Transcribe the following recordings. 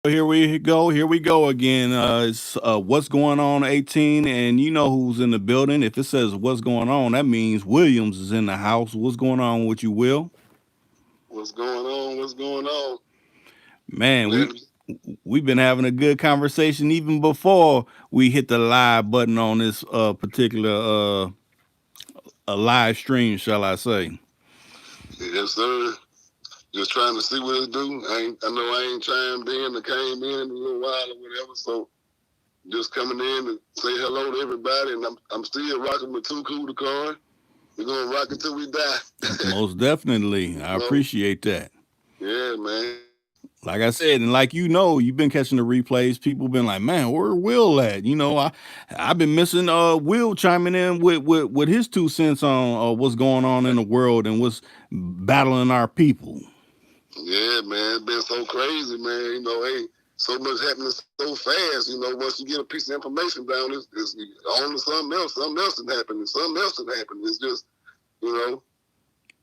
Here we go again. It's what's going on 18, and you know who's in the building. If it says what's going on, that means Williams is in the house. What's going on with you, Will? What's going on? What's going on? Man, Glad we've been having a good conversation even before we hit the live button on this particular a live stream, shall I say? yes, sir. Just trying to see what it do. I know I ain't chimed in or came in a little while or whatever, so just coming in to say hello to everybody, and I'm still rocking with Too Cool to Car. We're gonna rock until we die. Most definitely, I So appreciate that. yeah, man. Like I said, and like you know, you've been catching the replays. People been like, "Man, where Will at?" I've been missing Will chiming in with his 2 cents on what's going on in the world and what's battling our people. Yeah, man. It's been so crazy, man. Hey, so much happening so fast. Once you get a piece of information down, it's on to something else. Something else is happening. Something else is happening. It's just, you know,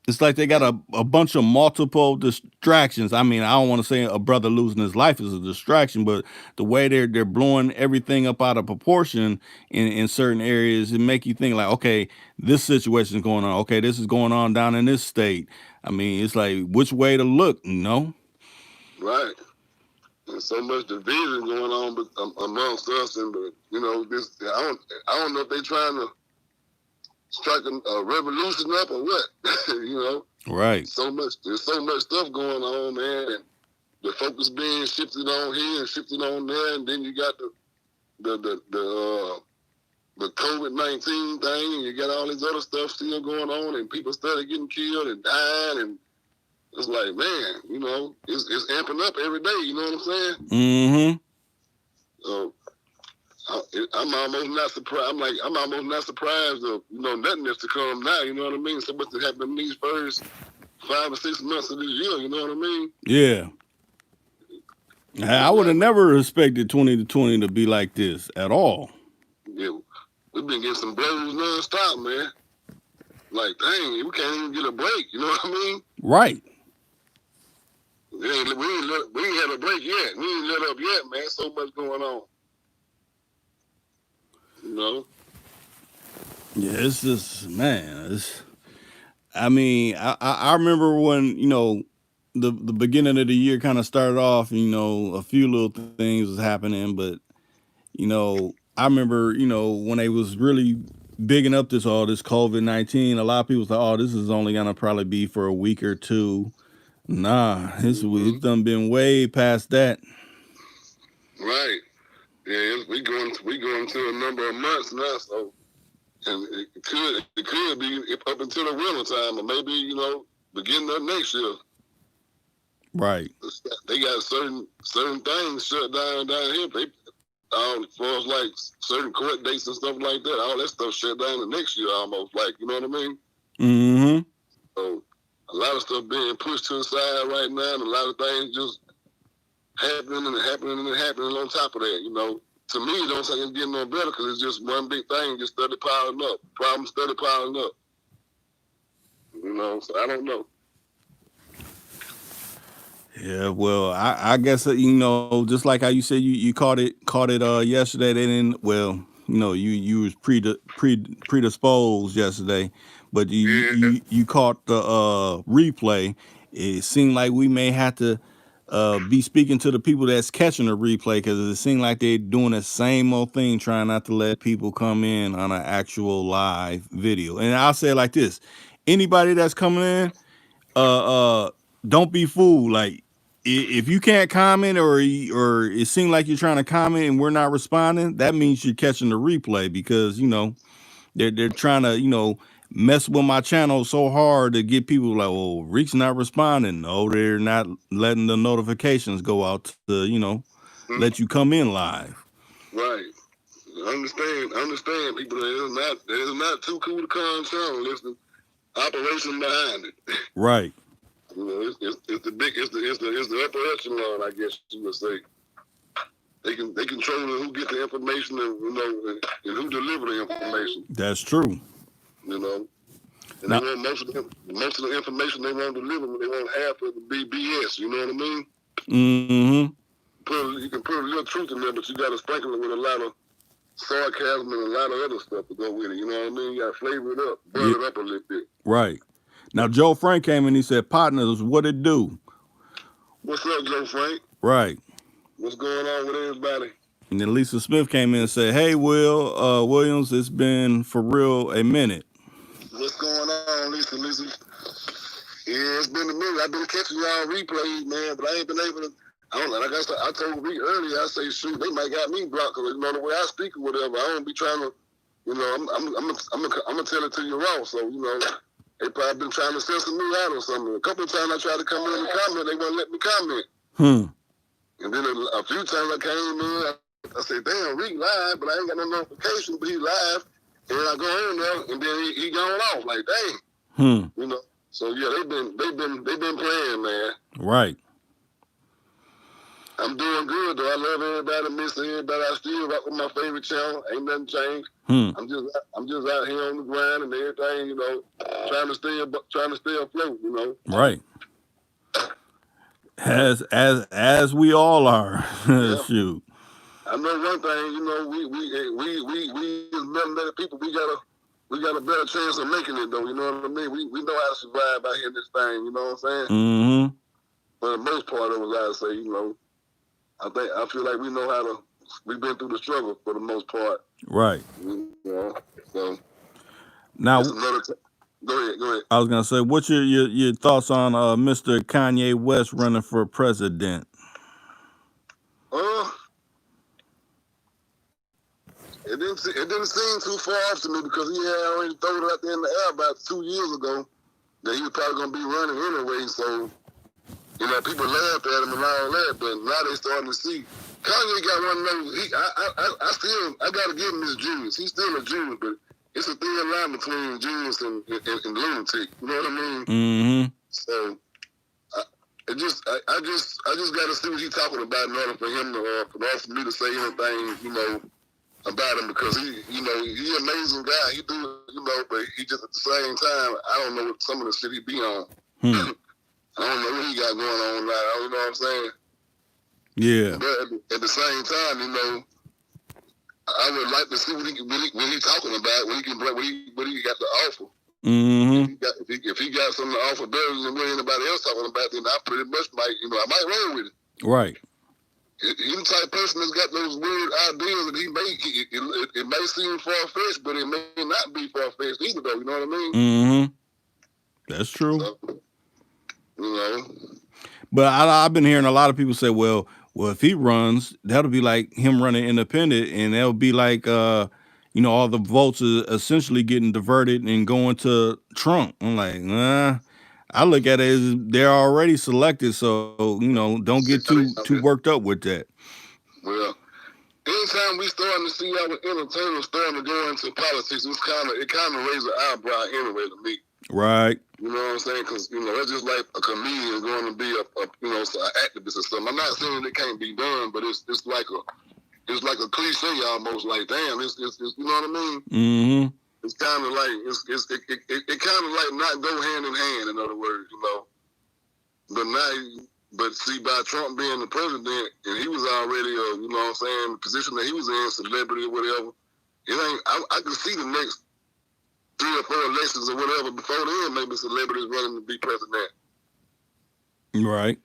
It's like they got a bunch of multiple distractions. I mean, I don't want to say a brother losing his life is a distraction, but the way they're blowing everything up out of proportion in certain areas, it make you think like, okay, this situation is going on. Okay, this is going on down in this state. I mean, it's like which way to look, you know? right. There's so much division going on amongst us, and this I don't know if they're trying to strike a revolution up or what. Right. There's so much stuff going on, man, and the focus being shifted on here and shifted on there, and then you got the COVID-19 thing, and you got all this other stuff still going on, and people started getting killed and dying, and it's like, man, it's amping up every day. You know what I'm saying? Mm-hmm. So I'm almost not surprised. I'm almost not surprised of nothing that's to come now. You know what I mean? So much that happened in these first 5 or 6 months of this year. You know what I mean? Yeah. I would have never expected 2020 to be like this at all. Yeah, we've been getting some blows nonstop, man. Like, dang, we can't even get a break. You know what I mean? Right. We ain't had a break yet. We ain't let up yet, man. So much going on. You know? Yeah, it's just man. I mean, I remember when the beginning of the year kind of started off. A few little things was happening, but I remember when they was really bigging up this COVID-19. A lot of people thought, oh, this is only gonna probably be for a week or two. Nah, it's done been way past that. Right. Yeah, we going to a number of months now, so and it could be up until the winter time, or maybe beginning of next year. Right. They got certain things shut down here. They as far as like certain court dates and stuff like that, all that stuff shut down the next year almost. Like, you know what I mean? Mm-hmm. So a lot of stuff being pushed to the side right now, and a lot of things just happening and happening and happening on top of that. To me, it don't think it's getting no better because it's just one big thing just steady piling up. Problems steady piling up. So I don't know. Yeah, well, I guess just like how you said you caught it yesterday. They didn't. Well, you was predisposed yesterday, but you caught the replay. It seemed like we may have to be speaking to the people that's catching the replay because it seemed like they're doing the same old thing, trying not to let people come in on an actual live video. And I'll say it like this: anybody that's coming in, don't be fooled. Like if you can't comment or it seems like you're trying to comment and we're not responding, that means you're catching the replay because they're trying to mess with my channel so hard to get people like, well, Reek's not responding. No, they're not letting the notifications go out to let you come in live. Right. Understand, people. That is not too cool to come channel. Listen, operation behind it. Right. It's the big, it's the upper echelon, I guess you would say. They control who get the information and and who deliver the information. That's true. And Now, they want most of the information they want to deliver, they won't have to be BS. You know what I mean? mm-hmm. put a little truth in there, but you got to sprinkle it with a lot of sarcasm and a lot of other stuff to go with it. You know what I mean? You got to flavor it up, butter it up a little bit. Right. Now, Joe Frank came in, he said, partners, what it do? What's up, Joe Frank? Right. What's going on with everybody? And then Lisa Smith came in and said, hey, Will Williams, it's been for real a minute. What's going on, Lisa? Yeah, it's been a minute. I've been catching y'all replays, man, but I ain't been able to. I don't know. Like I told Reed earlier, I say, shoot, they might got me blocked because, you know, the way I speak or whatever. I don't be trying to, you know, I'm gonna tell it to you raw. So, you know, they probably been trying to censor me out or something. A couple of times I tried to come in and comment, they wouldn't let me comment. And then a few times I came in, I said, damn, Reed live, but I ain't got no notification, but he live. And I go in there, and then he going off like, dang. You know. So yeah, they've been playing, man. Right. I'm doing good though. I love everybody, miss everybody. I still rock with my favorite channel. Ain't nothing changed. I'm just out here on the grind and everything, you know, trying to stay afloat, you know. Right. As we all are. Yeah. Shoot. I know one thing, you know, we as melanated people, we got a better chance of making it though, you know what I mean? We know how to survive out here in this thing, you know what I'm saying? Mm-hmm. For the most part of it, I'd say, you know, I feel like we know how to. We've been through the struggle for the most part. Right. You know, so now, go ahead. I was gonna say, what's your thoughts on Mr. Kanye West running for president? It didn't seem too far off to me because he had already thrown it out there in the air about 2 years ago that he was probably gonna be running anyway. So, you know, people laughed at him and all that, but now they starting to see. Kanye got one of those. I gotta give him his genius. He's still a genius, but it's a thin line between genius and lunatic. You know what I mean? Mm-hmm. So, I just gotta see what he's talking about in order for him to, for me to say anything, you know, about him, because he an amazing guy. He do, you know, but he just at the same time, I don't know what some of the shit he be on. I don't know what he got going on now. You know what I'm saying? Yeah. But at the same time, you know, I would like to see what he talking about, what he got to offer. Mm-hmm. If he got something to offer better than what anybody else talking about, then I pretty much might, you know, I might roll with it. Right. He's the type of person that's got those weird ideas that he may, it may seem far-fetched, but it may not be far-fetched either, though. You know what I mean? Mm-hmm. That's true. So, you know. But I've been hearing a lot of people say, well, if he runs, that'll be like him running independent, and that'll be like, you know, all the votes are essentially getting diverted and going to Trump. I'm like, nah. I look at it as they're already selected, so, you know, don't get too worked up with that. Well, anytime we starting to see our entertainers starting to go into politics, it kind of raises an eyebrow anyway to me. Right. You know what I'm saying? Because, you know, that's just like a comedian going to be an activist or something. I'm not saying it can't be done, but it's like a cliche almost. Like, damn, it's you know what I mean? Mm-hmm. It's kind of like it kind of like not go hand in hand. In other words, you know. But see, by Trump being the president, and he was already you know what I'm saying, the position that he was in, celebrity or whatever. It ain't. I can see the next 3 or 4 elections or whatever before then, maybe celebrities running to be president. Right.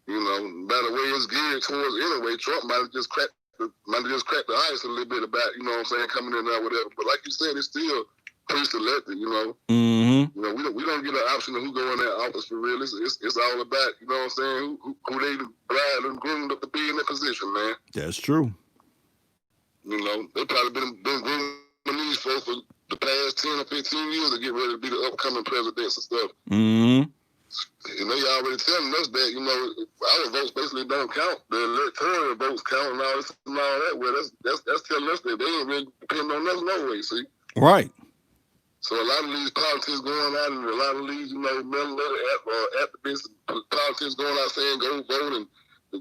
You know, by the way it's geared towards anyway, Trump might have just cracked the ice a little bit about, you know what I'm saying, coming in there, whatever. But like you said, it's still pre-selected, you know. Mm-hmm. You know, we don't get an option of who go in that office for real. It's all about, you know what I'm saying, who they bribed and groomed up to be in that position, man. That's true. You know, they probably been grooming these folks for the past 10 or 15 years to get ready to be the upcoming presidents and stuff. Mm-hmm. And they already telling us that, you know, our votes basically don't count. The electoral votes count and all this and all that. Well, that's telling us that they ain't really depending on us no way, see? Right. So a lot of these politics going out, and a lot of these, you know, activists, politics going out saying go vote and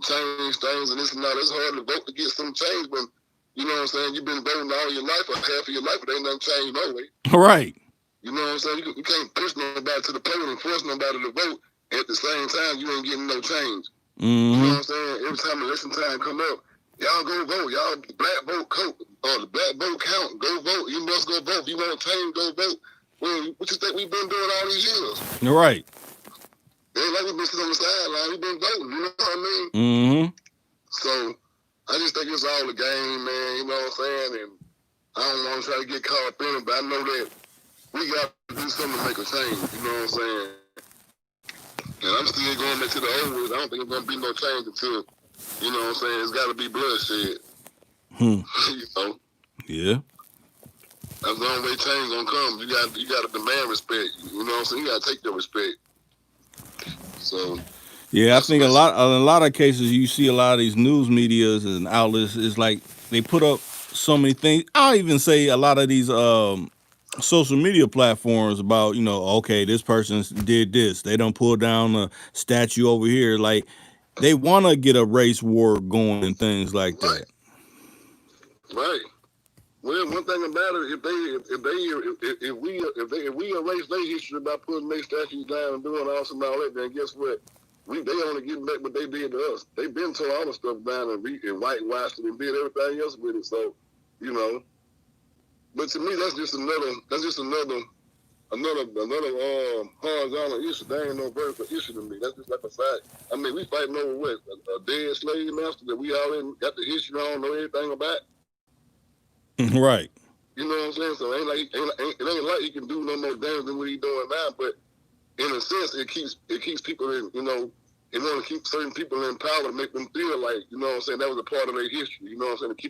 change things and this and that. It's hard to vote to get some change, but you know what I'm saying? You've been voting all your life or half of your life, but ain't nothing changed no way. Right. You know what I'm saying? You can't push nobody to the polls and force nobody to vote. At the same time, you ain't getting no change. You know Mm-hmm. what I'm saying? Every time election time come up, y'all go vote. Y'all black vote count, or the black vote count. Go vote. You must go vote. If you want to change, go vote. Well, what you think we've been doing all these years? You're right. It ain't like we've been sitting on the sideline. We've been voting. You know what I mean? Mm-hmm. So I just think it's all a game, man. You know what I'm saying? And I don't want to try to get caught up in it, but I know that we got to do something to make a change. You know what I'm saying? And I'm still going back to the old ways. I don't think it's going to be no change until, you know what I'm saying, it's got to be bloodshed. Hmm. You know? Yeah. That's the only way change going to come. You got to demand respect. You know what I'm saying? You got to take the respect. So... Yeah, I think in a lot of cases you see a lot of these news medias and outlets is like they put up so many things. I'll even say a lot of these social media platforms about, you know, okay, this person did this. They don't pull down a statue over here. Like they want to get a race war going and things like that. Right. Well, one thing about it, if we erase their history by putting their statues down and doing all that, then guess what? They only get back what they did to us. They been tore all the stuff down and whitewashed it and did everything else with it. So, you know. But to me, that's just another horizontal issue. There ain't no vertical issue to me. That's just like a fact. I mean, we fighting over what? A dead slave master that we already got the history on, know everything about. Right. You know what I'm saying? So it ain't like he can do no more damage than what he's doing now. But in a sense, it keeps people in, you know, they want to keep certain people in power to make them feel like, you know what I'm saying, that was a part of their history. You know what I'm saying? To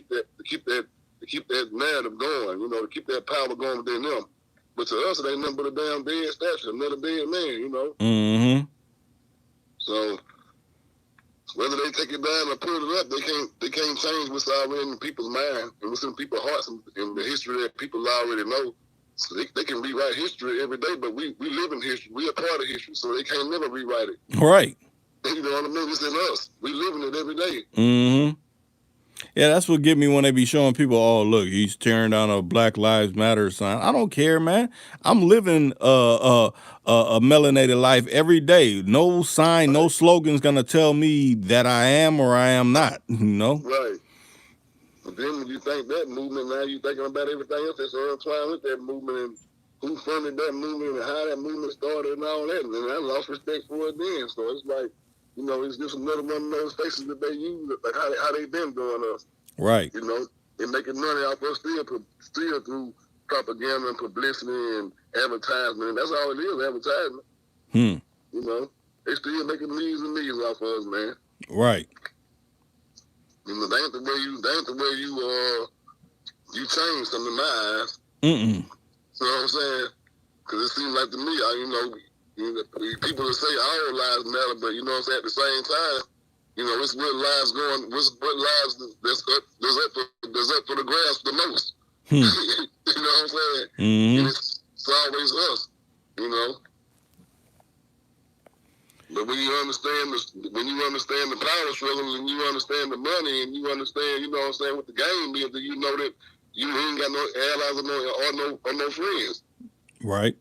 keep that narrative going, you know, to keep that power going within them. But to us, it ain't nothing but a damn dead statue, another dead man, you know? Mm-hmm. So whether they take it down or put it up, they can't change what's already in people's mind and what's in people's hearts and the history that people already know. So they can rewrite history every day, but we live in history. We are part of history, so they can't never rewrite it. Right. You know what I mean? It's in us. We live in it every day. Mm-hmm. Yeah, that's what get me when they be showing people, oh, look, he's tearing down a Black Lives Matter sign. I don't care, man. I'm living a melanated life every day. No sign, no slogan's gonna tell me that I am or I am not. You know? Right. But then when you think that movement, now you're thinking about everything else that's intertwined with that movement and who funded that movement and how that movement started and all that. And I lost respect for it then. So it's like, you know, it's just another one of those faces that they use, like how they been doing us. Right. You know, and making money off us still through propaganda and publicity and advertisement. And that's all it is, advertisement. You know, they still making millions and millions off of us, man. Right. You know, they ain't the way you change something in my eyes. Mm-mm. You know what I'm saying? Because it seems like to me, you know, people that say all lives matter, but you know what I'm saying, at the same time, you know, it's what lives that's up for the grabs the most. You know what I'm saying? Mm-hmm. And it's always us, you know. But when you understand the power struggle and you understand the money and you understand, you know what I'm saying, what the game is, then you know that you ain't got no allies or no friends. Right.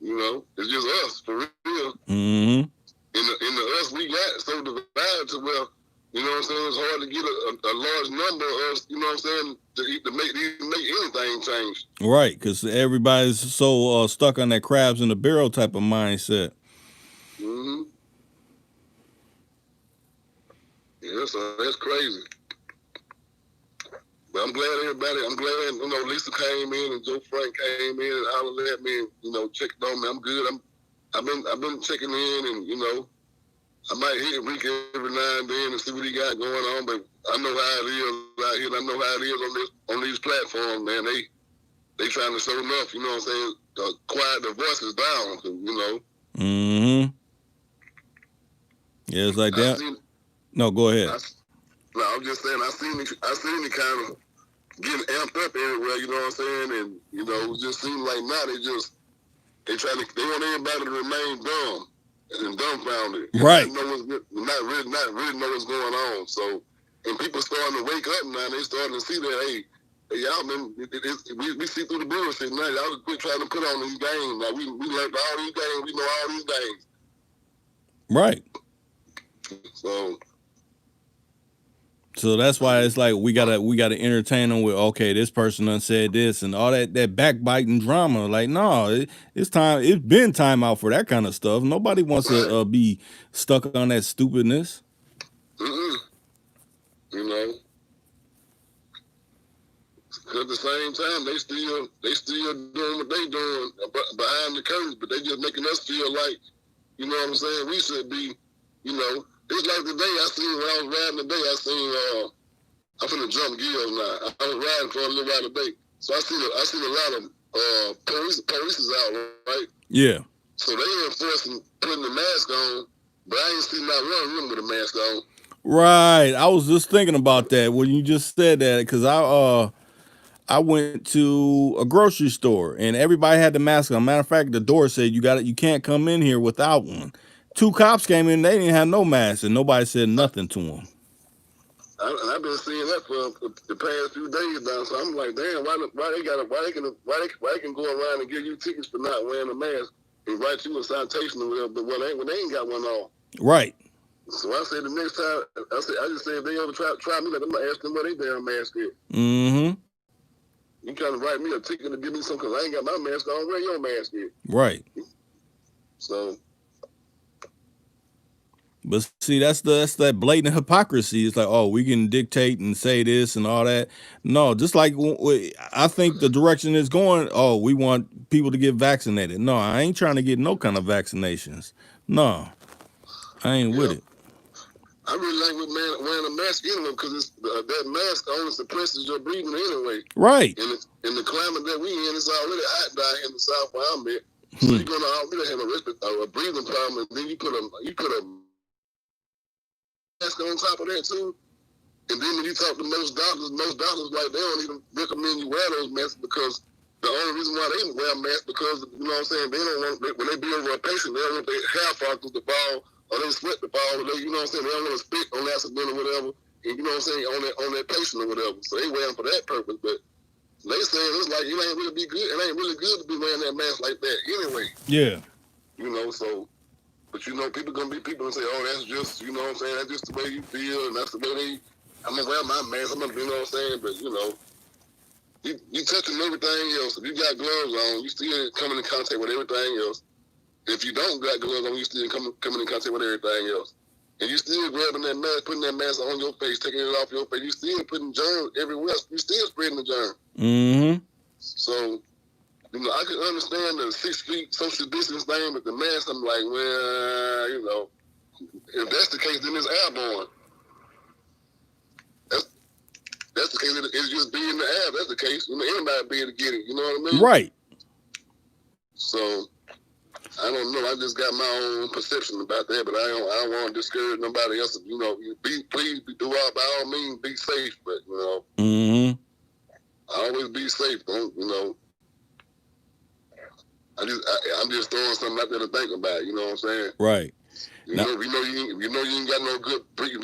You know, it's just us for real. Mm-hmm. In the us we got so divided to where, you know what I'm saying, it's hard to get a large number of us, you know what I'm saying, to make anything change. Right, because everybody's so stuck on that crabs in the barrel type of mindset. Mm-hmm. Yeah, so that's crazy. But I'm glad, you know, Lisa came in and Joe Frank came in and hollered at me and, you know, checked on me. I'm good. I've been checking in and, you know, I might hit Rick every now and then and see what he got going on, but I know how it is out here. I know how it is on these platforms, man. They trying to show enough, you know what I'm saying, quiet the voices down, you know. Mm-hmm. Yeah, it's like that. No, go ahead. I'm just saying, I seen it kind of getting amped up everywhere, you know what I'm saying? And, you know, it just seems like now they want everybody to remain dumb and dumbfounded. Right. Not really know what's going on. So, and people starting to wake up now, they starting to see that, hey, y'all we see through the bullshit now. Y'all quit trying to put on these games. Like we learned all these games, we know all these games. Right. So that's why it's like we gotta entertain them with, okay, this person done said this and all that backbiting drama. Like, no, it's time. It's been time out for that kind of stuff. Nobody wants to be stuck on that stupidness. You know, because at the same time they still doing what they doing behind the curtains, but they just making us feel like, you know what I'm saying, we should be, you know. It's like today I seen, when I was riding today, I seen, I'm finna jump gears now. I was riding for a little while today. So I seen a lot of police is out, right? Yeah. So they enforcing putting the mask on, but I ain't seen not one of them with a mask on. Right. I was just thinking about that when you just said that, because I went to a grocery store and everybody had the mask on. Matter of fact, the door said you can't come in here without one. 2 cops came in, they didn't have no mask, and nobody said nothing to them. I've been seeing that for the past few days now. So I'm like, damn, why they can go around and give you tickets for not wearing a mask and write you a citation or whatever, but when they ain't got one on. Right. So I said the next time, I just said if they ever try me, I'm gonna ask them where they damn mask is. Mm-hmm. You trying to write me a ticket to give me some because I ain't got my mask on. Where your mask is? Right. So. But see, that's that blatant hypocrisy. It's like, oh, we can dictate and say this and all that. No, just like I think the direction is going, oh, we want people to get vaccinated. No, I ain't trying to get no kind of vaccinations. No, I ain't with it. I really like wearing a mask anyway because that mask only suppresses your breathing anyway. Right. In the climate that we in, it's already hot down here in the South where I'm at. So you're gonna already have a breathing problem, and then you put a mask on top of that too. And then when you talk to most doctors like they don't even recommend you wear those masks because the only reason why they wear masks because, you know what I'm saying, they don't want, when they be over a patient, they don't want their hair follicles to fall or they sweat to fall, or they, you know what I'm saying, they don't want to spit on accident or whatever, and you know what I'm saying, on that patient or whatever. So they wear them for that purpose, but they saying it's like it ain't really be good. It ain't really good to be wearing that mask like that anyway. Yeah. You know, so. But you know, people gonna be people and say, "Oh, that's just, you know what I'm saying, that's just the way you feel, and that's the way I'm gonna wear my mask. I'm gonna, you know what I'm saying." But you know, you touching everything else. If you got gloves on, you still coming in contact with everything else. If you don't got gloves on, you still coming in contact with everything else. And you still grabbing that mask, putting that mask on your face, taking it off your face. You still putting germs everywhere. You still spreading the germ. Mm-hmm. So. You know, I can understand the 6 feet social distance thing, but the mask, I'm like, well, you know, if that's the case, then it's airborne. That's the case. It's just be in the air. That's the case. You know, anybody be able to get it. You know what I mean? Right. So I don't know. I just got my own perception about that, but I don't want to discourage nobody else. You know, please do all by all means be safe, but you know, always be safe. Don't, you know. I'm just throwing something out there to think about. You know what I'm saying? Right. You know you ain't got no good. You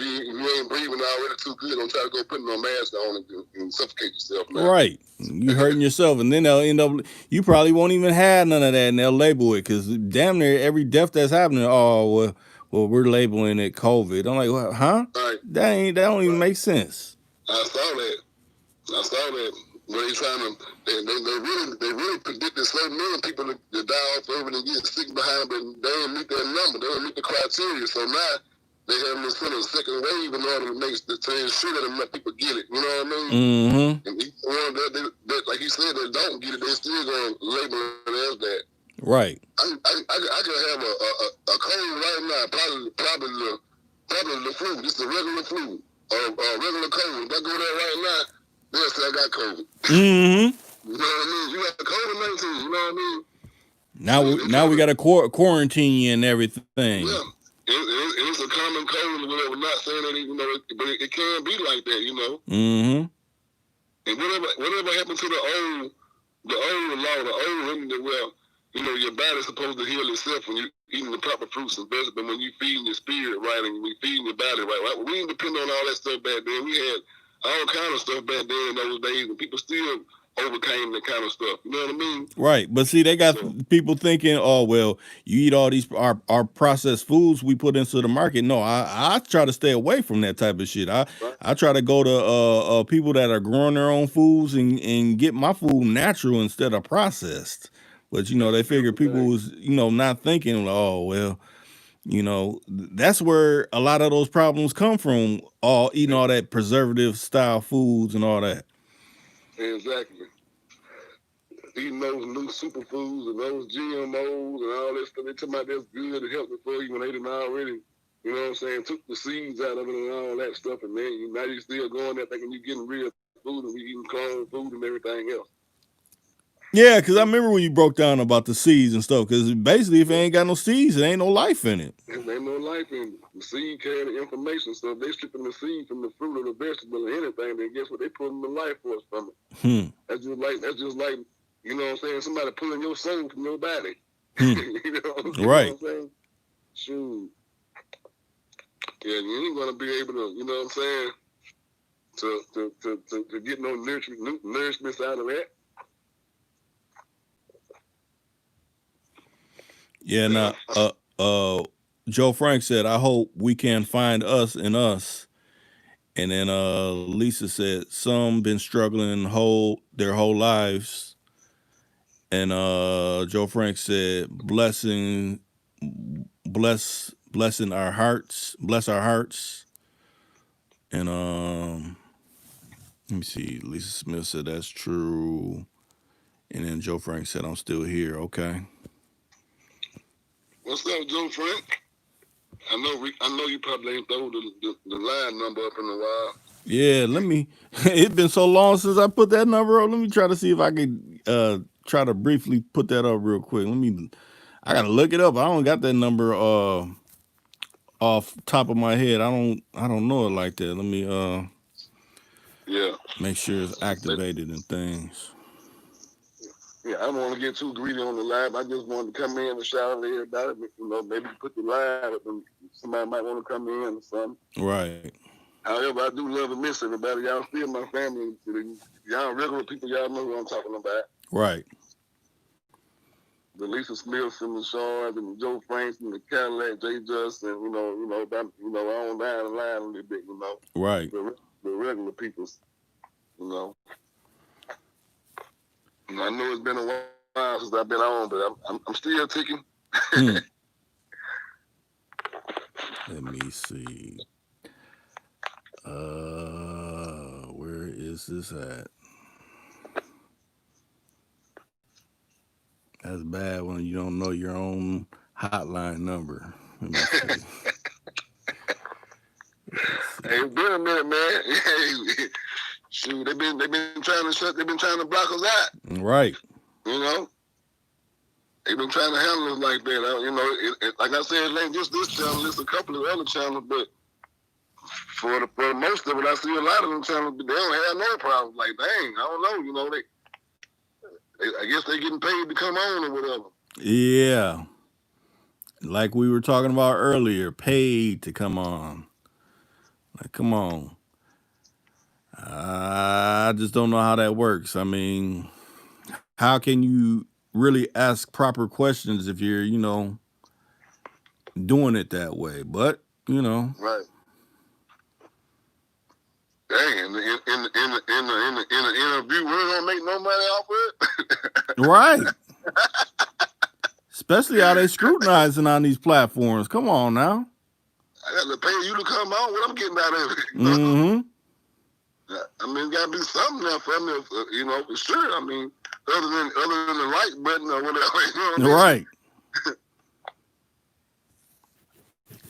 ain't breathing already too good. Don't try to go putting no mask on and suffocate yourself. Now. Right. You hurting yourself, and then they'll end up. You probably won't even have none of that, and they'll label it because damn near every death that's happening. Oh well, we're labeling it COVID. I'm like, well, huh? Right. That don't even make sense. I saw that. When they trying to, they really predicted so many people to die off COVID and get sick behind, but they didn't meet that number. They didn't meet the criteria. So now they have to send a second wave in order to ensure that enough people get it. You know what I mean? Mm-hmm. And each one that, like you said, that don't get it, they still gonna label it as that. Right. I could have a cold right now, probably the flu, just a regular flu or regular cold. If I go there right now. They'll say I got COVID. Mm-hmm. You know what I mean? You got COVID-19. You know what I mean? Now we got to quarantine you and everything. Yeah, it's a common cold or whatever. Not saying that, you know, but it can be like that. You know. Mm-hmm. And whatever happened to the old law, the old remedy, well, you know, your body's supposed to heal itself when you eating the proper fruits and vegetables, when you feeding your spirit right and you feeding your body right. We didn't depend on all that stuff back then. We had all kind of stuff back then in those days, and people still overcame that kind of stuff. You know what I mean? Right. But see, they got So, people thinking, oh, well, you eat all these our processed foods we put into the market. No, I try to stay away from that type of shit. right. I try to go to people that are growing their own foods and get my food natural instead of processed. But you know, That's they a figure beautiful people thing. was, you know, not thinking, oh, well, you know, that's where a lot of those problems come from, all eating all that preservative style foods and all that. Exactly. Eating those new superfoods and those GMOs and all that stuff. They talking about that's good and healthy for you when they done already, you know what I'm saying, took the seeds out of it and all that stuff. And then now you still going there thinking you're getting real food and we eating clone food and everything else. Yeah, because I remember when you broke down about the seeds and stuff. Because basically, if it ain't got no seeds, it ain't no life in it. There ain't no life in it. The seed carry the information. So if they stripping the seed from the fruit or the vegetable or anything, then guess what? They pulling the life force from it. Hmm. That's just like, you know what I'm saying, somebody pulling your soul from your body. Hmm. You know what Right. I'm saying? Shoot. Yeah, you ain't gonna be able to, you know what I'm saying, to get no nourishment out of that. Yeah. Now, Joe Frank said, "I hope we can find us in us." And then Lisa said, "Some been struggling their whole lives." And Joe Frank said, blessing our hearts, bless our hearts. And let me see. Lisa Smith said that's true. And then Joe Frank said, I'm still here. Okay. What's up, Joe Frank? I know you probably ain't throw the line number up in a while. Yeah, let me. It's been so long since I put that number up. Let me try to see if I could try to briefly put that up real quick. I gotta look it up. I don't got that number off top of my head. I don't know it like that. Let me Yeah. make sure it's activated and things. Yeah, I don't want to get too greedy on the live. I just wanted to come in and shout at everybody. You know, maybe put the live up and somebody might want to come in or something. Right. However, I do love and miss everybody. Y'all still my family. Y'all regular people. Y'all know who I'm talking about. Right. The Lisa Smiths and the Shawns and the Joe Franks and the Cadillac, Jay Justin, you know, on down the line a little bit, you know. Right. The regular people, you know. And I know it's been a while since I've been on, but I'm still ticking. Let me see. Where is this at? That's bad when you don't know your own hotline number. Let me see. Hey, it's been a minute, man. Hey, shoot, they've been trying to block us out. Right. You know, they've been trying to handle us like that. You know, like I said, it ain't just this channel. It's a couple of other channels, but for the most of it, I see a lot of them channels, but they don't have no problems. Like, dang, I don't know. You know, I guess they getting paid to come on or whatever. Yeah. Like we were talking about earlier, paid to come on. Like, come on. I just don't know how that works. I mean, how can you really ask proper questions if you're, you know, doing it that way? But, you know. Right. Dang, in the interview, we're gonna make no money off it. Right. Especially how they scrutinizing on these platforms. Come on now. I got to pay you to come on. What I'm getting out of it. Mm-hmm. I mean, got to be something there for me, you know, for sure. I mean, other than the like button or whatever. You know what I mean? Right.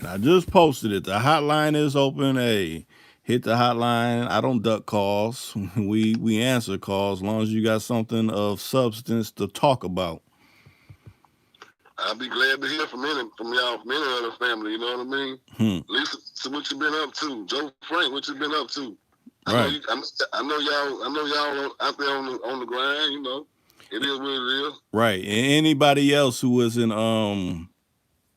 I just posted it. The hotline is open. Hey, hit the hotline. I don't duck calls. We answer calls as long as you got something of substance to talk about. I'll be glad to hear from y'all, from any other family. You know what I mean? Lisa, so what you been up to? Joe Frank, what you been up to? Right. I know y'all out there on the grind. You know, it is what it is. Right. And anybody else who was in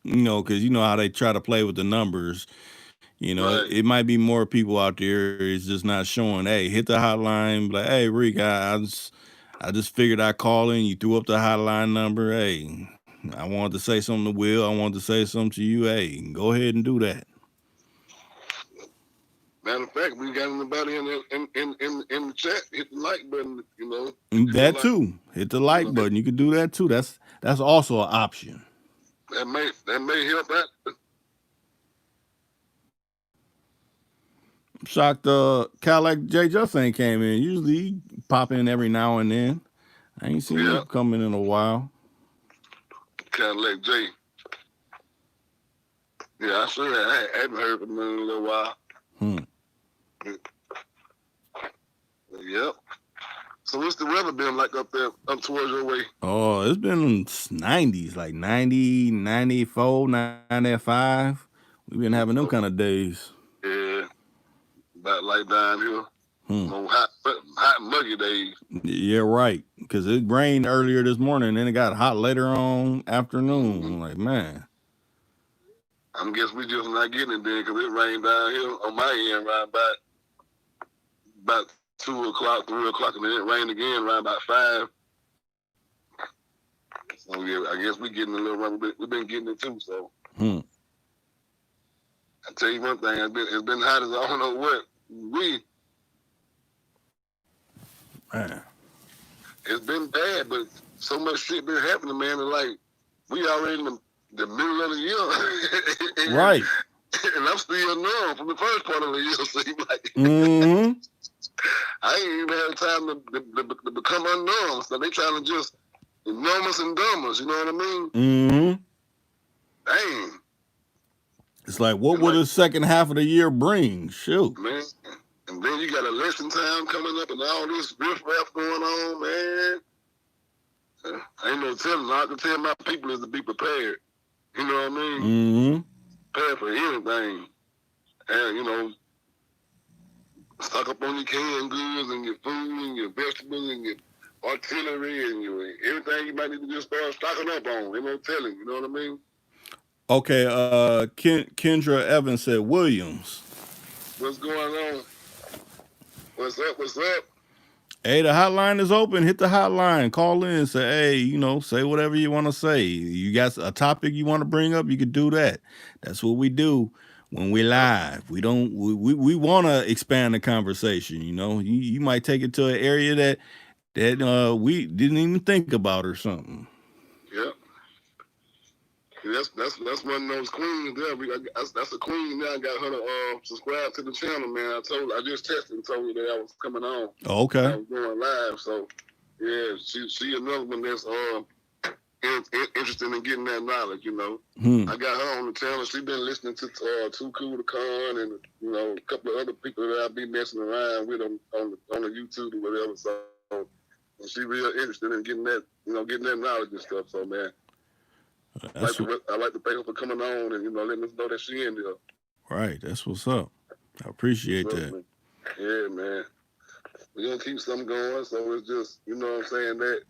you know, because you know how they try to play with the numbers. You know, Right. it might be more people out there. It's just not showing. Hey, hit the hotline. Like, hey, Rick, I just figured I'd call in. You threw up the hotline number. Hey, I wanted to say something to Will. I wanted to say something to you. Hey, go ahead and do that. Matter of fact, we got anybody in the chat. Hit the like button, you know. That too. Hit the like button. You can do that too. That's also an option. That may help out. I'm shocked Cadillac J just ain't came in. Usually he pop in every now and then. I ain't seen him coming in a while. Cadillac J. Yeah, I sure I haven't heard from him in a little while. Yep. So what's the weather been like up there, up towards your way? Oh, it's been 90s, like 90, 94, 95. We've been having them kind of days. Yeah. About like down here. On hot muggy days. Yeah, right. Because it rained earlier this morning, and then it got hot later on afternoon. I'm like, man. I guess we just not getting it then because it rained down here on my end around about 2 o'clock, 3 o'clock, and then it rained again around about 5. So yeah, I guess we getting a little rain. We've been getting it too. So I tell you one thing, it's been hot as I don't know what. Man. It's been bad, but so much shit been happening, man. And like we already in the middle of the year, right? And I'm still numb from the first part of the year. So like, I ain't even had time to become unknown. So they trying to just numb us and dumb us. You know what I mean? Dang. It's like, what will the second half of the year bring? Shoot, man. And then you got election time coming up and all this riff-raff going on, man. Ain't no telling. All I can tell my people is to be prepared. You know what I mean? Prepared for anything. And, you know, stock up on your canned goods and your food and your vegetables and your artillery and your everything you might need to just start stocking up on. Ain't no telling. You know what I mean? Okay, Kendra Evans said Williams. What's going on? What's up? What's up? Hey, the hotline is open. Hit the hotline. Call in. Say, hey, you know, say whatever you want to say. You got a topic you want to bring up, you could do that. That's what we do when we live. We don't. We want to expand the conversation. You know, you might take it to an area that we didn't even think about or something. Yep. That's one of those queens there. That's a queen now. I got her to subscribe to the channel, man. I just texted and told her that I was coming on. Oh, okay. I was going live, so yeah, she another one that's interested in getting that knowledge. You know, I got her on the channel. She been listening to Too Cool to Con and you know a couple of other people that I be messing around with on the YouTube or whatever. So and she real interested in getting that knowledge and stuff. So man. I like to thank her for coming on and, you know, letting us know that she in there. Right. That's what's up. I appreciate that. Man. Yeah, man. We're going to keep something going. So it's just, you know what I'm saying, that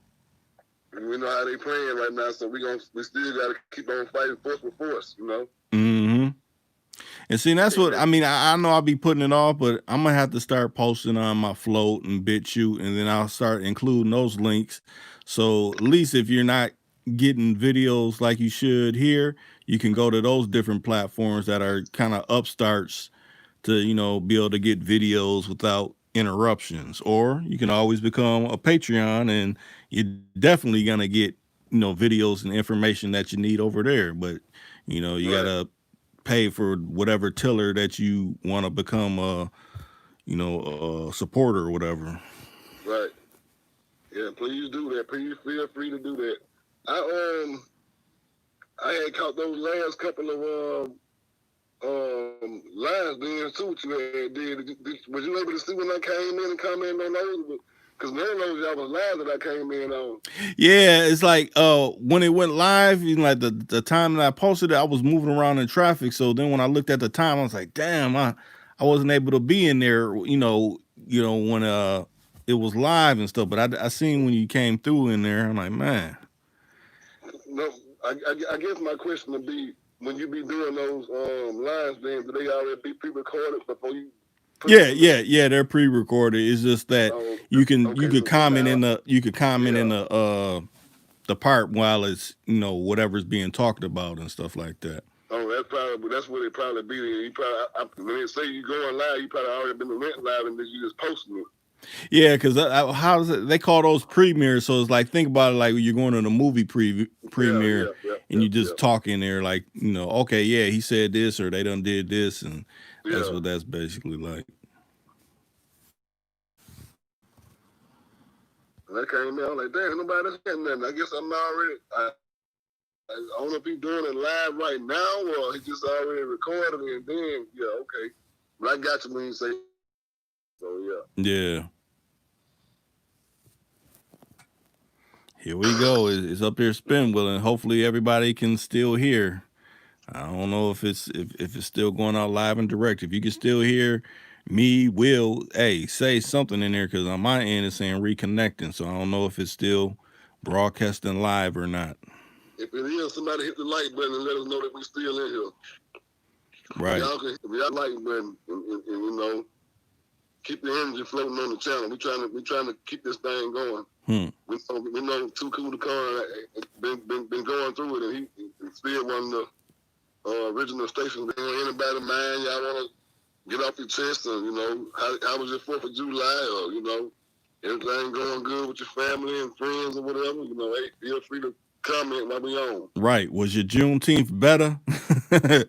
we know how they playing right now. So we still got to keep on fighting force with force, you know? And see, that's what, I mean, I know I'll be putting it off, but I'm going to have to start posting on my Float and BitChute, and then I'll start including those links. So at least if you're not getting videos like you should here, you can go to those different platforms that are kind of upstarts to, you know, be able to get videos without interruptions. Or you can always become a Patreon and you're definitely going to get, you know, videos and information that you need over there. But, you know, you got to pay for whatever tiller that you want to become a supporter or whatever. Right. Yeah, please do that. Please feel free to do that. I had caught those last couple of lives then too. What you had did. Was you able to see when I came in and commented on those? Because none of those y'all was live that I came in on. Yeah, it's like when it went live, you know, like the time that I posted it, I was moving around in traffic. So then when I looked at the time, I was like, damn, I wasn't able to be in there, you know, when it was live and stuff. But I seen when you came through in there, I'm like, man. No, I guess my question would be, when you be doing those lives, then do they already be pre-recorded before you Yeah. They're pre-recorded. It's just that Oh, you okay. could So comment in sometimes, yeah. the part while it's whatever's being talked about and stuff like that. Oh, that's what it probably be. You probably when they say you going live, you probably already been went live and then you just posting it. Yeah, because how does it? They call those premieres. So it's like think about it like when you're going to the movie premiere and you just talk in there like okay, yeah, he said this or they done did this, and that's what that's basically like. And I came in, I was like, damn, nobody saying nothing. I guess I'm already. I don't know if he's doing it live right now or he just already recorded it and then okay. But I got you when you say so. Yeah. Here we go. It's up there spin wheeling. Hopefully everybody can still hear. I don't know if it's still going out live and direct. If you can still hear me, Will, hey, say something in there because on my end it's saying reconnecting. So I don't know if it's still broadcasting live or not. If it is, somebody hit the like button and let us know that we're still in here. Right. If y'all like button and keep the energy floating on the channel. We trying to keep this thing going. We know Too Cool to Car been going through it, and he's still one of the original stations. Anybody mind y'all want to get off your chest, and how was your 4th of July, or everything going good with your family and friends or whatever. Hey, feel free to comment while we on. Right. Was your Juneteenth better? A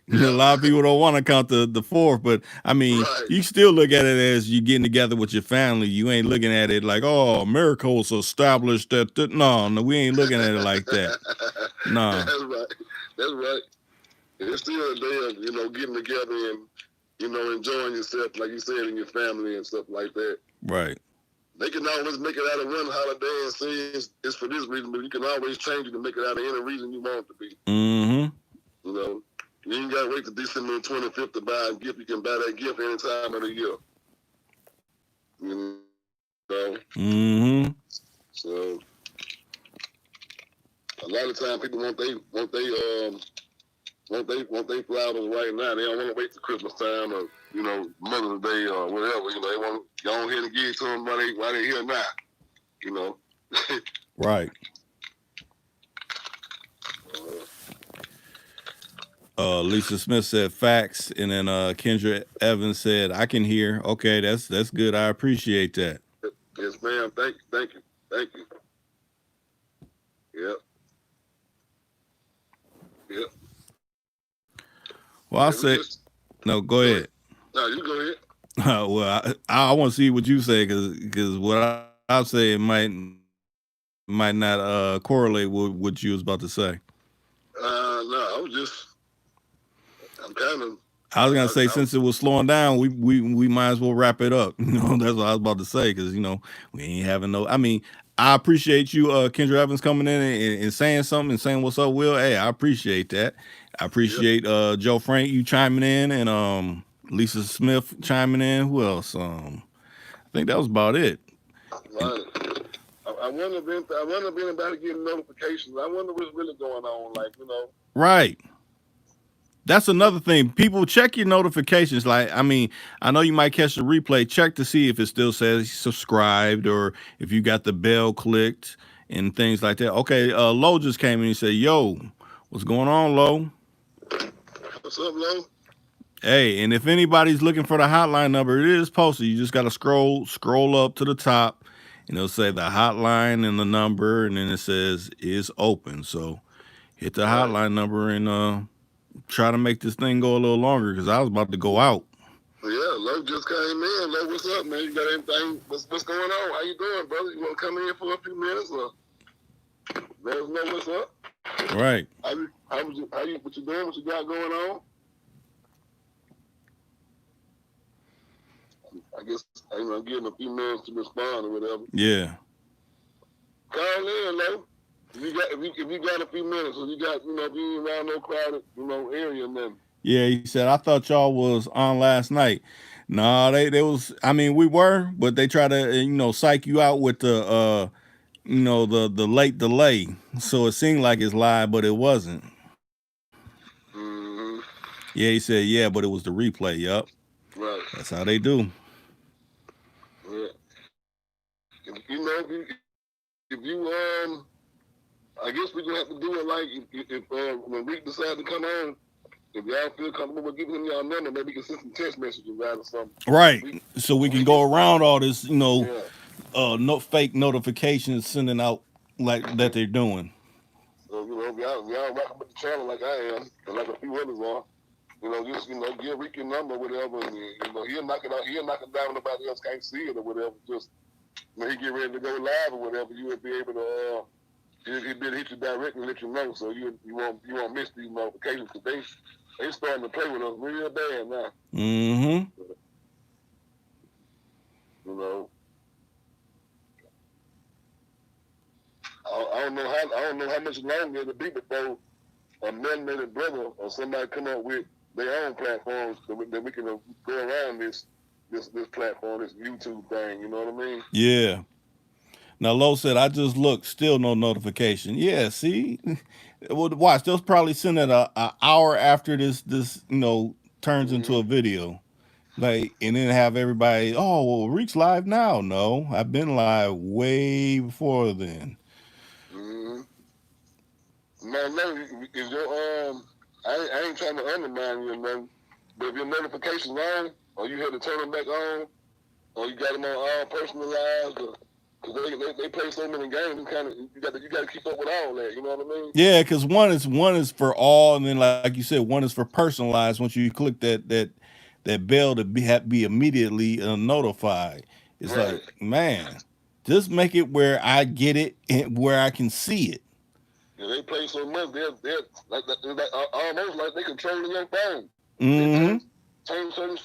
lot of people don't want to count the 4th, but I mean, you still look at it as you getting together with your family. You ain't looking at it like, oh, America was established that. No, we ain't looking at it like that. No. That's right. It's still a day of, getting together and, enjoying yourself, like you said, in your family and stuff like that. Right. They can always make it out of one holiday and say it's for this reason, but you can always change it to make it out of any reason you want it to be. Mm-hmm. You ain't got to wait to December 25th to buy a gift. You can buy that gift any time of the year. Mm-hmm. So a lot of times people want they flowers right now. They don't want to wait till Christmas time or Mother's Day or whatever. They want to go ahead and give it to them while they here now. Right. Lisa Smith said facts, and then Kendra Evans said I can hear. Okay, that's good. I appreciate that. Yes, ma'am. Thank you. Yep. Well, I'll say no. Go ahead. No, you go ahead. Well, I want to see what you say because what I'll say might not correlate with what you was about to say. No, I'm kind of. I was gonna say since it was slowing down, we might as well wrap it up. That's what I was about to say because we ain't having no. I mean, I appreciate you, Kendra Evans, coming in and saying something and saying what's up, Will. Hey, I appreciate that. I appreciate Joe Frank you chiming in and Lisa Smith chiming in. Who else? I think that was about it. Right. I wonder if anybody getting notifications. I wonder what's really going on. Right. That's another thing. People check your notifications. Like, I mean, I know you might catch the replay. Check to see if it still says subscribed or if you got the bell clicked and things like that. Okay, Lo just came in and said, yo, what's going on, Lo? What's up, Lo? Hey, and if anybody's looking for the hotline number, it is posted. You just got to scroll up to the top, and it'll say the hotline and the number, and then it says is open. So hit the hotline number and try to make this thing go a little longer because I was about to go out. Yeah, Lo just came in. Lo, what's up, man? You got anything? What's going on? How you doing, brother? You want to come in for a few minutes or let us know what's up? Right. What you doing? What you got going on? I guess I'm giving a few minutes to respond or whatever. Yeah. Call in, Lo. If you got a few minutes, or you got, if you ain't around no crowded, area, then. Yeah, he said, I thought y'all was on last night. No, they was, I mean, we were, but they try to, psych you out with the, the late delay. So it seemed like it's live, but it wasn't. Mm-hmm. Yeah, he said, yeah, but it was the replay. Yup. Right. That's how they do. Yeah. You know, if you I guess we're gonna have to do it like if when Rick decides to come on, if y'all feel comfortable with giving him y'all number, maybe we can send some text messages out or something. Right. So we can go around all this, Yeah. no fake notifications sending out like that they're doing. So, if y'all rocking with the channel like I am, and like a few others are, just give Rick your number or whatever, and he'll knock it out. He'll knock it down. Nobody else can't see it or whatever. Just when he get ready to go live or whatever, you will be able to. He'll be able to hit you directly and let you know, so you won't miss these notifications because they starting to play with us real bad now. Mm-hmm. I don't know how much longer it'll be before a melanated brother or somebody come up with their own platforms that we can go around this platform, this YouTube thing. You know what I mean? Yeah. Now, Lo said, I just looked, still no notification. Yeah, see? Well, watch, they'll probably send it a hour after this turns into a video. Like, and then have everybody, oh, well, Reek's live now. No, I've been live way before then. Mm-hmm. No, is your I ain't trying to undermine you, man. But if your notifications on, or you had to turn them back on, or you got them on all personalized, because they play so many games, you got to keep up with all that. You know what I mean? Yeah, because one is for all, and then like you said, one is for personalized. Once you click that bell to be immediately notified, it's Right. like, man, just make it where I get it and where I can see it. Yeah, they play so much, they're like almost like they controlling your phone. Mm-hmm. They turn certain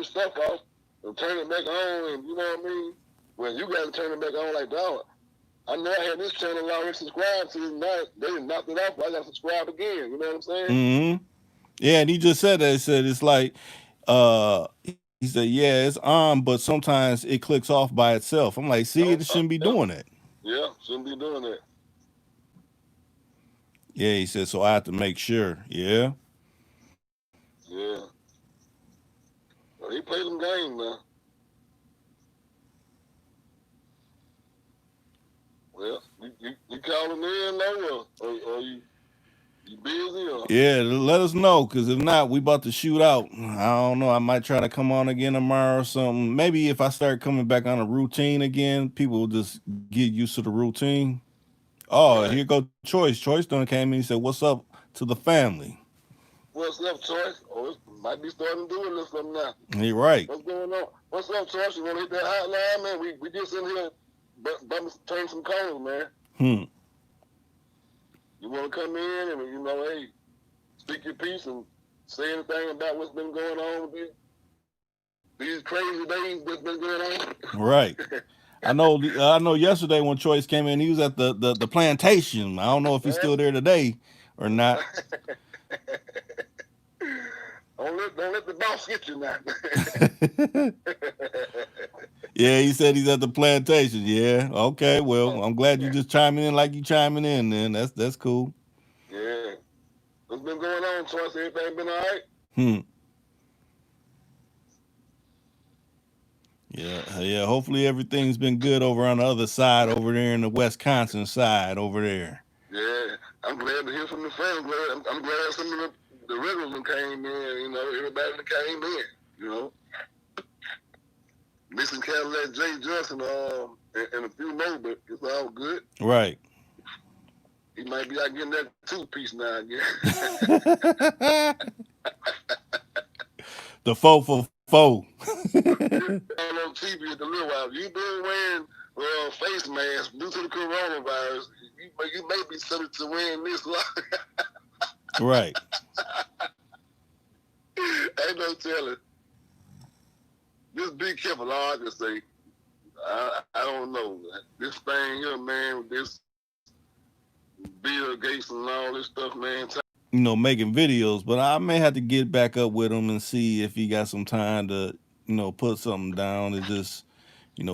stuff off and turn it back on, and you know what I mean? Well, you got to turn it back on like that. I know I had this channel already subscribed to, now they knocked it off. I got to subscribe again. You know what I'm saying? Mm-hmm. Yeah, and he just said that. He said it's like, he said, yeah, it's on, but sometimes it clicks off by itself. I'm like, see, it shouldn't be doing that. Yeah, shouldn't be doing that. Yeah, he said, so I have to make sure. Yeah. Yeah. Well, he played them games, man. Well, you calling in now, or you busy, or? Yeah, let us know, because if not, we about to shoot out. I don't know. I might try to come on again tomorrow or something. Maybe if I start coming back on a routine again, people will just get used to the routine. Oh, Right. here go Choice. Choice done came in and said, what's up to the family? What's up, Choice? Oh, it might be starting to do a little something now. He right. What's going on? What's up, Choice? You want to hit that hotline, man? We just in here turn some corners, man. You want to come in and, hey, speak your piece and say anything about what's been going on with these crazy days that's been going on? Right. I know yesterday when Choice came in, he was at the plantation. I don't know if he's still there today or not. Don't let the boss get you now. Yeah, he said he's at the plantation. Yeah, okay. Well, I'm glad you just chiming in like you chiming in. Then that's cool. Yeah, what's been going on, Choice? Everything been all right? Yeah. Hopefully everything's been good over on the other side, over there in the Wisconsin side, over there. Yeah, I'm glad to hear from the family. I'm glad some of the regulars came in. Everybody that came in. Missing Cadillac Jay Johnson and a few more, but it's all good. Right. He might be out getting that two-piece now again. The foe for foe. On TV at the little while. You been wearing face masks due to the coronavirus. You may be subject to wearing this. Right. Ain't no telling. Just be careful, all I can say. I don't know. This thing here, man, with this Bill Gates and all this stuff, man. Making videos, but I may have to get back up with him and see if he got some time to, put something down. It's just,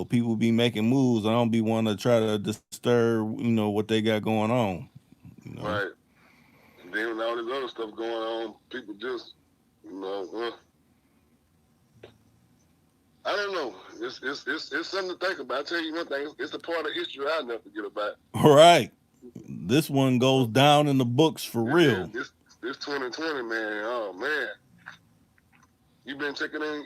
people be making moves. I don't be wanting to try to disturb, what they got going on. Right. And then with all this other stuff going on, people just, I don't know. It's something to think about. I tell you one thing, it's a part of history I'll never forget about. Right. This one goes down in the books for real. This 2020, man. Oh man, you've been checking in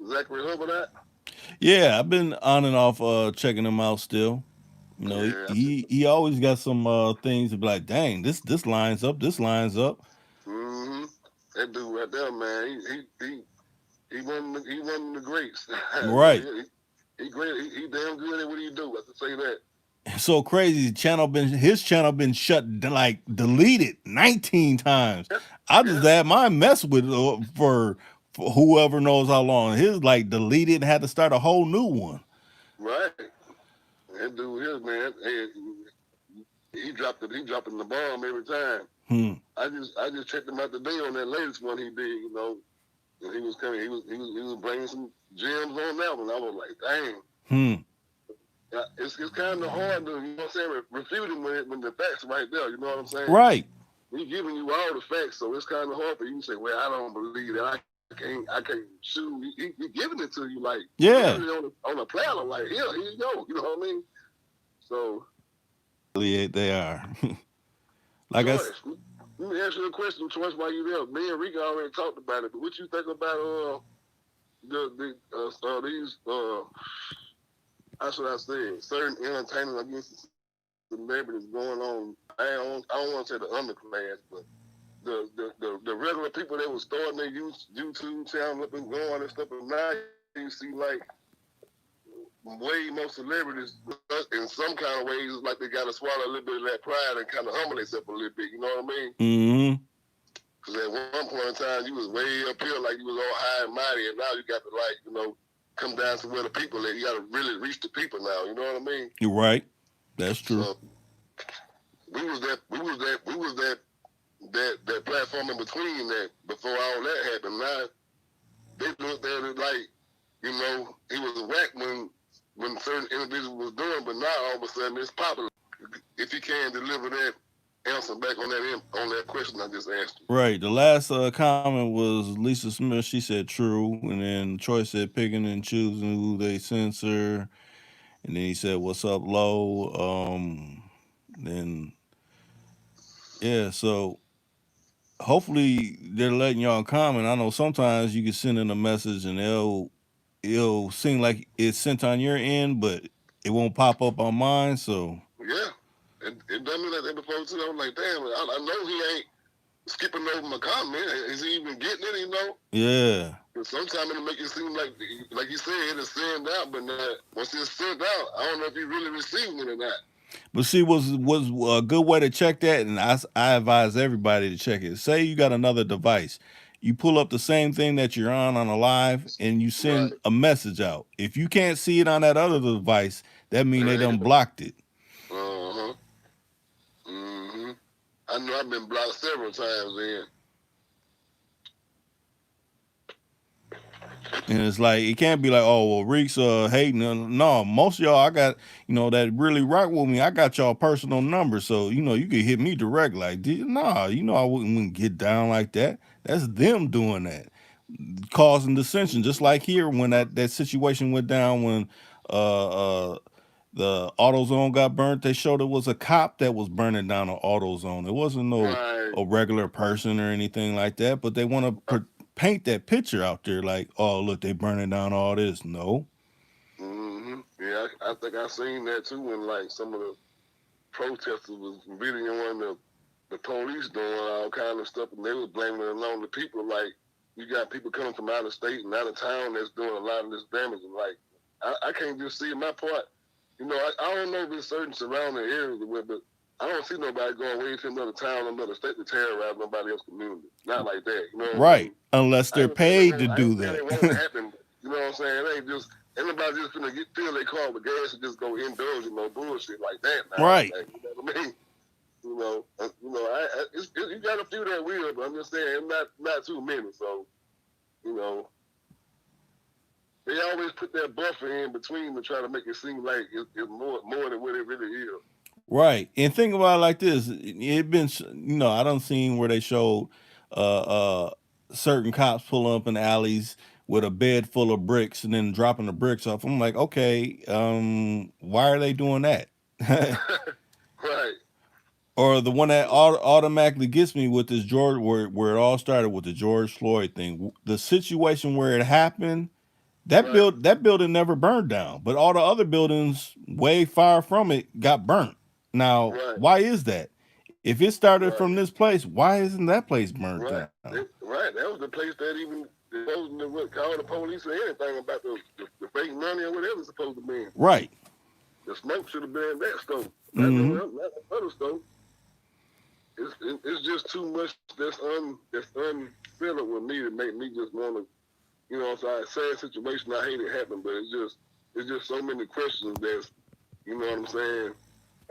Zachary Hubbard out. Yeah, I've been on and off checking him out still. You know, Yeah, he always got some things to be like, dang, this lines up, this lines up. Mm-hmm. That dude right there, man. He one of the greats. Right. He great. He damn good at what he do. I can say that. So crazy. His channel been like deleted 19 times. I just had mine mess with for whoever knows how long. His like deleted, had to start a whole new one. Right. That dude here, man. He dropping the bomb every time. I just checked him out today on that latest one he did. You know, and he was bringing some gems on that one. I was like, dang. It's kind of hard to, you know what I'm saying, refute him when the facts are right there. You know what I'm saying? Right. He's giving you all the facts, so it's kind of hard for you to say, well, I don't believe that. I can't shoot. He giving it to you like, yeah, on a platter, like, here you go. You know what I mean? So they are. Like Choice, let me ask you a question, Choice, while you there. Me and Rika already talked about it, but what you think about these how should I say it? Certain entertainers against celebrities going on? I don't want to say the underclass, but the regular people that was starting their YouTube channel up and going and stuff, and now you see like way more celebrities in some kind of ways, like they got to swallow a little bit of that pride and kind of humble themselves a little bit. You know what I mean? Because at one point in time, you was way up here, like you was all high and mighty, and now you got to, like, you know, come down to where the people at. You got to really reach the people now. You know what I mean? You're right. That's true. So, we was that platform in between that before all that happened. Now they looked at it like, you know, he was a whack when certain individuals was doing, but now all of a sudden it's popular. If you can deliver that answer back on that question I just asked you. Right. The last comment was Lisa Smith. She said true, and then Troy said picking and choosing who they censor, and then he said what's up, low. Then yeah, so hopefully they're letting y'all comment. I know sometimes you can send in a message and it'll seem like it's sent on your end, but it won't pop up on mine. So yeah, it done me like that before too. I was like, damn, I know he ain't skipping over my comment. Is he even getting it? You know? Yeah. Sometimes it'll make it seem like you said, it'll send out, but once it's sent out, I don't know if he really receiving it or not. But see, was a good way to check that, and I advise everybody to check it. Say you got another device, you pull up the same thing that you're on a live, and you send a message out. If you can't see it on that other device, that means they done blocked it. I know I've been blocked several times then. And it's like, it can't be like, oh, well, Reek's hating. No, most of y'all, I got, you know, that really rock with me. I got y'all personal number. So, you know, you can hit me direct. Like, nah, you know, I wouldn't get down like that. That's them doing that, causing dissension. Just like here when that situation went down when the AutoZone got burnt. They showed it was a cop that was burning down an AutoZone. It wasn't a regular person or anything like that, but they want to paint that picture out there like, oh, look, they burning down all this. No. Yeah, I think I seen that too when like some of the protesters was videoing the police doing all kind of stuff, and they was blaming it on the people. Like, you got people coming from out of state and out of town that's doing a lot of this damage. And like, I can't just see my part. You know, I don't know if there's certain surrounding areas but I don't see nobody going away to another town or another state to terrorize nobody else's community. Not like that. You know what right. I mean? Unless they're paid to do that. It won't happen. You know what I'm saying? It ain't just, anybody just gonna fill their car with gas and just go indulge in no bullshit like that. Now. Right. Like, you know what I mean? You got a few that will, but I'm just saying, not too many. So, you know, they always put that buffer in between to try to make it seem like it's more than what it really is. Right. And think about it like this. It been, you know, I done seen where they showed certain cops pulling up in alleys with a bed full of bricks and then dropping the bricks off. I'm like, okay, why are they doing that? Right. Or the one that automatically gets me with this George, where it all started with the George Floyd thing. The situation where it happened, Right. that building never burned down, but all the other buildings way far from it got burnt. Now, Right. why is that? If it started Right. from this place, why isn't that place burned Right. down? Right. That was the place that even supposed to call the police or anything about the fake money or whatever it's supposed to be. Right. The smoke should have been in that stove. Mm-hmm. Not the other stove. It's just too much that's unfilled with me to make me just want to, you know, it's a sad situation. I hate it happen, but it's just so many questions that's, you know what I'm saying?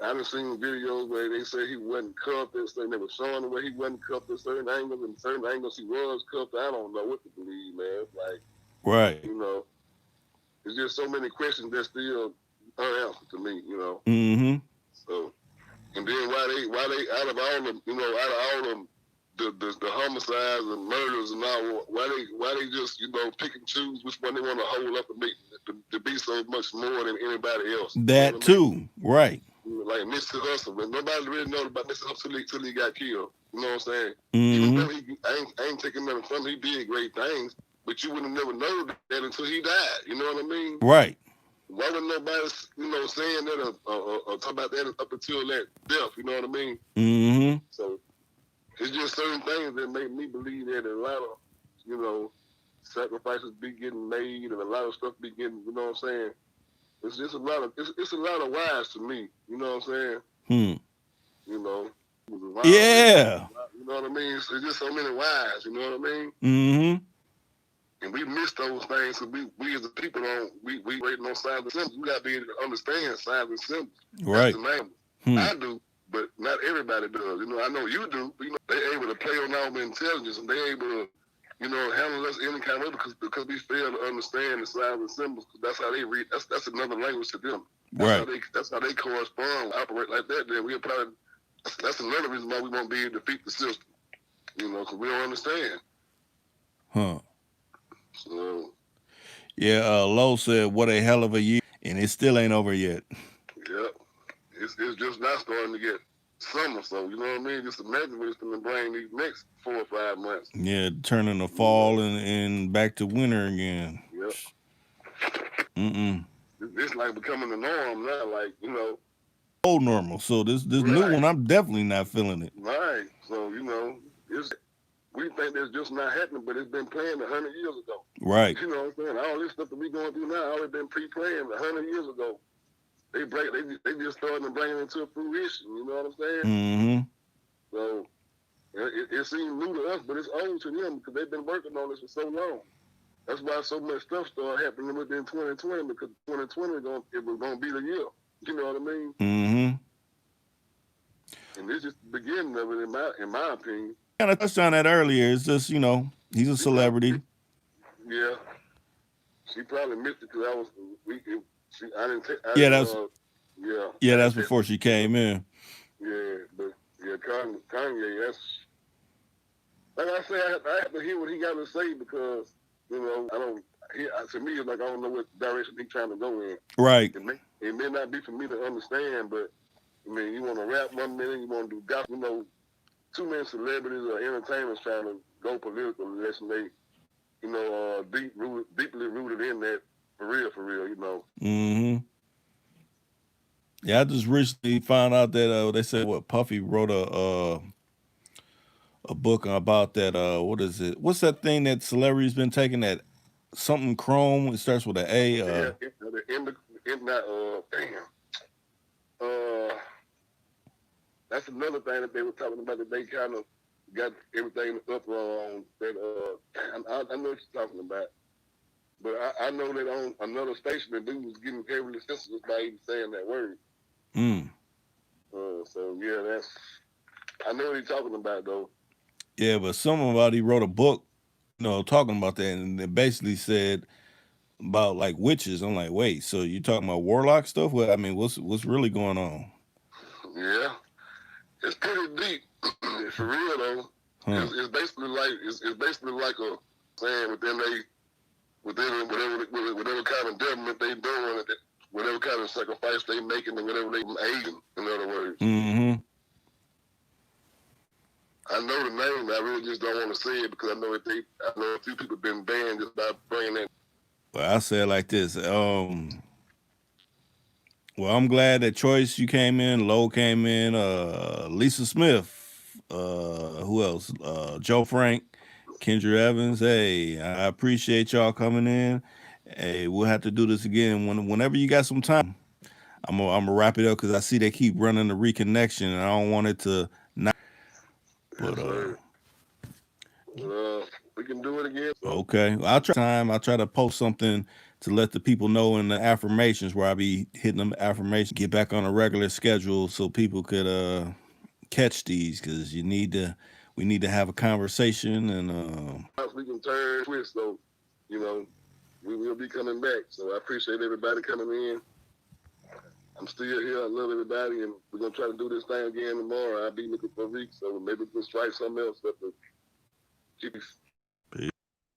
I done seen videos where they say he wasn't cuffed and certain, they were showing him where he wasn't cuffed at certain angles, and certain angles he was cuffed. I don't know what to believe, man. Like, right. You know, it's just so many questions that still unanswered to me, you know. Mm-hmm. So, and then why they out of all them, you know, out of all them the homicides and murders and all, why they just, you know, pick and choose which one they want to hold up and make to be so much more than anybody else. That, you know, too, right? Like Mr. Hustle, but nobody really knows about Mr. Hustle till he got killed. You know what I'm saying? Mm-hmm. Even though I ain't taking nothing from him, he did great things, but you would have never known that until he died. You know what I mean? Right. Why would nobody, you know, saying that or talk about that up until that death? You know what I mean? Mm-hmm. So it's just certain things that make me believe that a lot of, you know, sacrifices be getting made and a lot of stuff be getting, you know what I'm saying? It's just a lot of it's a lot of whys to me. You know what I'm saying? You know. Yeah. You know what I mean? So it's just so many whys. You know what I mean? Mm-hmm. And we miss those things. So we as a people we waiting on signs and symbols. We gotta be able to understand signs and symbols. Right. That's the name. I do, but not everybody does. You know, I know you do. But, you know, they're able to play on our intelligence and they're able to, you know, handle us any kind of way because we fail to understand the signs and symbols. That's how they read. That's another language to them. That's how they correspond, operate like that. Then we'll probably. That's another reason why we won't be able to defeat the system. You know, because we don't understand. Huh. So. Yeah. Lowe said, "What a hell of a year," and it still ain't over yet. Yep. It's just not starting to get summer, so you know what I mean? Just imagine what it's going to bring these next 4 or 5 months. Yeah, turning the fall and back to winter again. Yep. Mm-mm. It's like becoming the norm now, like, you know. Old normal. So this right. New one, I'm definitely not feeling it. Right. So, you know, we think that's just not happening, but it's been planned 100 years ago. Right. You know what I'm saying? All this stuff that we going through now already been pre-planned 100 years ago. They just starting to bring it into fruition. You know what I'm saying? Mm-hmm. So it seems new to us, but it's old to them because they've been working on this for so long. That's why so much stuff started happening within 2020 because 2020 it was gonna be the year. You know what I mean? Mm-hmm. And this is the beginning of it, in my opinion. Kind of touched on that earlier. It's just, you know, he's a celebrity. Yeah. She probably missed it because I didn't take. Yeah, that's before she came in. Yeah, but yeah, Kanye, that's like I say, I have to hear what he got to say because, you know, to me, it's like I don't know what direction he's trying to go in. Right. It may not be for me to understand, but I mean, you want to rap 1 minute, you want to do gospel, you know, too many celebrities or entertainers trying to go political unless they, you know, deeply rooted in that for real, you know. Mm-hmm. Yeah, I just recently found out that they said Puffy wrote a book about that. What is it? What's that thing that celebrities been taking? That something Chrome. It starts with an A. That's another thing that they were talking about that they kind of got everything up on. That I know what you're talking about, but I know that on another station the dude was getting heavily censored by even saying that word. So yeah, I know what he's talking about though. Yeah, but somebody wrote a book, you know, talking about that, and it basically said about like witches. I'm like, wait, so you talking about warlock stuff? Well, I mean, what's really going on? Yeah, it's pretty deep. For real though. Huh. It's basically like a saying within whatever kind of government they doing, whatever kind of sacrifice they making, and whatever they aiding. In other words, Mm-hmm. I know the name. I really just don't want to say it because I know a few people been banned just by bringing that. Well, I say it like this. Well, I'm glad that Choice you came in, Lowe came in, Lisa Smith, who else? Joe Frank, Kendra Evans. Hey, I appreciate y'all coming in. Hey, we'll have to do this again whenever you got some time. I'm gonna wrap it up because I see they keep running the reconnection, and I don't want it to not. But We can do it again. So. okay, I'll try to post something to let the people know in the affirmations where I be hitting them affirmations. Get back on a regular schedule so people could catch these because we need to have a conversation and we can turn twist. So we will be coming back. So I appreciate everybody coming in. I'm still here. I love everybody, and we're gonna try to do this thing again tomorrow. I'll be looking for Reek, so maybe we'll strike something else up to keep